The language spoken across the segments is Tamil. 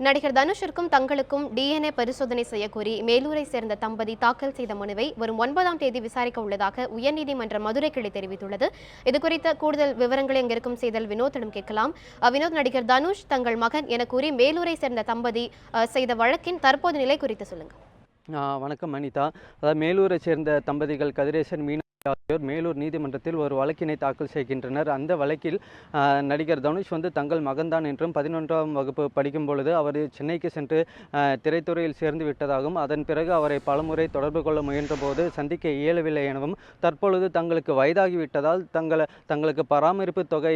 நடிகர் தனுஷிற்கும் தங்களுக்கும் டிஎன்ஏ பரிசோதனை செய்யக்கோரி மேலூரை சேர்ந்த தம்பதி தாக்கல் செய்த மனுவை வரும் 9ஆம் தேதி விசாரிக்க உள்ளதாக உயர்நீதிமன்ற மதுரை கிளை தெரிவித்துள்ளது. இதுகுறித்த கூடுதல் விவரங்களை இங்கிருக்கும் செய்தல் வினோத்திடம் கேட்கலாம். வினோத், நடிகர் தனுஷ் தங்கள் மகன் என கூறி மேலூரை சேர்ந்த தம்பதி செய்த வழக்கின் தற்போது நிலை குறித்து சொல்லுங்க. வணக்கம் அனிதா. அதாவது மேலூரை சேர்ந்த தம்பதிகள் கதிரேசன் மீனா ஆகியோர் மேலூர் நீதிமன்றத்தில் ஒரு வழக்கினை தாக்கல் செய்கின்றனர். அந்த வழக்கில் நடிகர் தனுஷ் தங்கள் மகன்தான் என்றும் 11ஆம் வகுப்பு படிக்கும் பொழுது அவர் சென்னைக்கு சென்று திரைத்துறையில் சேர்ந்து விட்டதாகவும் அதன் பிறகு அவரை பலமுறை தொடர்பு கொள்ள முயன்றபோது சந்திக்க இயலவில்லை எனவும் தற்பொழுது தங்களுக்கு வயதாகிவிட்டதால் தங்களுக்கு பராமரிப்பு தொகை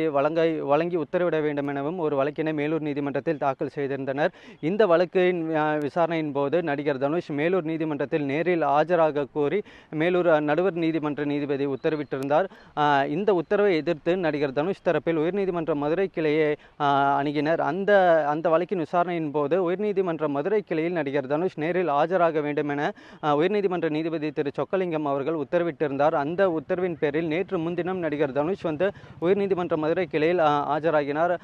வழங்கி உத்தரவிட வேண்டும் எனவும் ஒரு வழக்கினை மேலூர் நீதிமன்றத்தில் தாக்கல் செய்திருந்தனர். இந்த வழக்கின் விசாரணையின் போது நடிகர் தனுஷ் மேலூர் நீதிமன்றத்தில் நேரில் ஆஜராக கோரி மேலூர் நடுவர் நீதிமன்ற நீதிபதி உத்தரவிட்டிருந்தார். இந்த உத்தரவை எதிர்த்து நடிகர் தனுஷ் தரப்பில் உயர்நீதிமன்ற மதுரை கிளையை அணுகினர். அந்த வழக்கின் விசாரணையின் போது உயர்நீதிமன்ற மதுரை கிளையில் நடிகர் தனுஷ் நேரில் ஆஜராக வேண்டும் என உயர்நீதிமன்ற நீதிபதி திரு சொக்கலிங்கம் அவர்கள் உத்தரவிட்டிருந்தார். அந்த உத்தரவின் பேரில் நேற்று முன்தினம் நடிகர் தனுஷ் உயர்நீதிமன்ற மதுரை கிளையில் ஆஜராகினார்.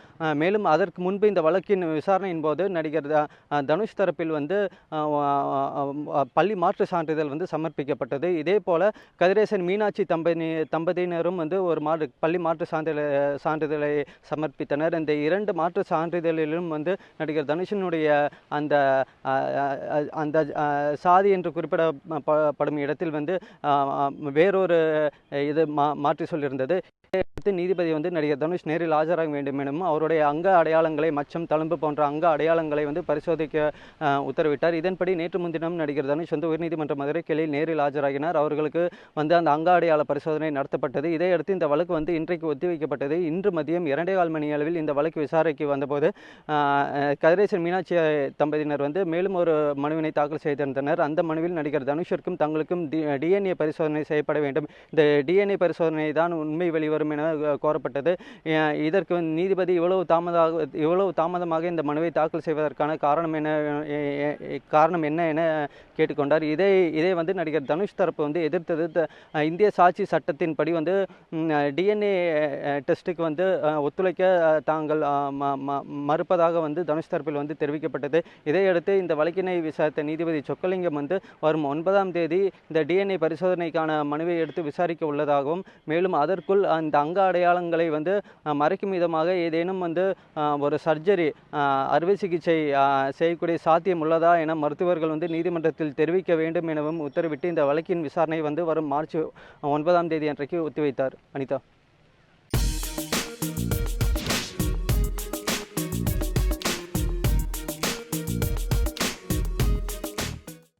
மேலும் அதற்கு முன்பு இந்த வழக்கின் விசாரணையின் போது நடிகர் தனுஷ் தரப்பில் பள்ளி மாற்று சான்றிதழ் சமர்ப்பிக்கப்பட்டது. இதே போல கதிரேசன் மீனாட்சி தம்பதியினரும் ஒரு பள்ளி மாற்று சான்றிதழை சமர்ப்பித்தனர். இந்த இரண்டு மாற்று சான்றிதழிலும் நடிகர் தனுஷினுடைய அந்த சாதி என்று குறிப்பிடப்படும் இடத்தில் வேறொரு இது மாற்றி சொல்லியிருந்தது. நீதிபதி நடிகர் தனுஷ் நேரில் ஆஜராக வேண்டும் எனவும் அவருடைய அங்க அடையாளங்களை மச்சம் தழும்பு போன்ற அங்க அடையாளங்களை பரிசோதிக்க உத்தரவிட்டார். இதன்படி நேற்று முன்தினம் நடிகர் தனுஷ் உயர்நீதிமன்ற மதுரை கிளையில் நேரில் ஆஜராகினார். அவர்களுக்கு அந்த அங்க அடையாள பரிசோதனை நடத்தப்பட்டது. இதையடுத்து இந்த வழக்கு இன்றைக்கு ஒத்திவைக்கப்பட்டது. இன்று மதியம் 2:15 மணி அளவில் இந்த வழக்கு விசாரணைக்கு வந்தபோது கதிரேசன் மீனாட்சி தம்பதியினர் மேலும் ஒரு மனுவினை தாக்கல் செய்திருந்தனர். அந்த மனுவில் நடிகர் தனுஷிற்கும் தங்களுக்கும் டிஎன்ஏ பரிசோதனை செய்யப்பட வேண்டும், இந்த டிஎன்ஏ பரிசோதனை தான் உண்மை வெளிவரும் என கோரப்பட்டது. இதற்கு நீதிபதி இவ்வளவு தாமதமாக இந்த மனுவை தாக்கல் செய்வதற்கான காரணம் என்ன என கேட்டுக்கொண்டார். இதை நடிகர் தனுஷ் தரப்பு எதிர்த்தது. இந்திய சாட்சி சட்டத்தின்படி டிஎன்ஏ டெஸ்ட்டுக்கு ஒத்துழைக்க தாங்கள் மறுப்பதாக தனுஷ் தரப்பில் தெரிவிக்கப்பட்டது. இதையடுத்து இந்த வழக்கினை விசாரித்த நீதிபதி சொக்கலிங்கம் வரும் 9ஆம் தேதி இந்த டிஎன்ஏ பரிசோதனைக்கான மனுவை எடுத்து விசாரிக்க உள்ளதாகவும் மேலும் அதற்குள் அந்த அங்க அடையாளங்களை மறைக்கும் விதமாக ஏதேனும் ஒரு சர்ஜரி அறுவை சிகிச்சை செய்யக்கூடிய சாத்தியம் உள்ளதா என மருத்துவர்கள் நீதிமன்றத்தில் தெரிவிக்க வேண்டும் எனவும் உத்தரவிட்டு இந்த வழக்கின் விசாரணை வரும் மார்ச் 9ஆம் தேதி அன்றைக்கு ஒத்திவைத்தார். அனிதா.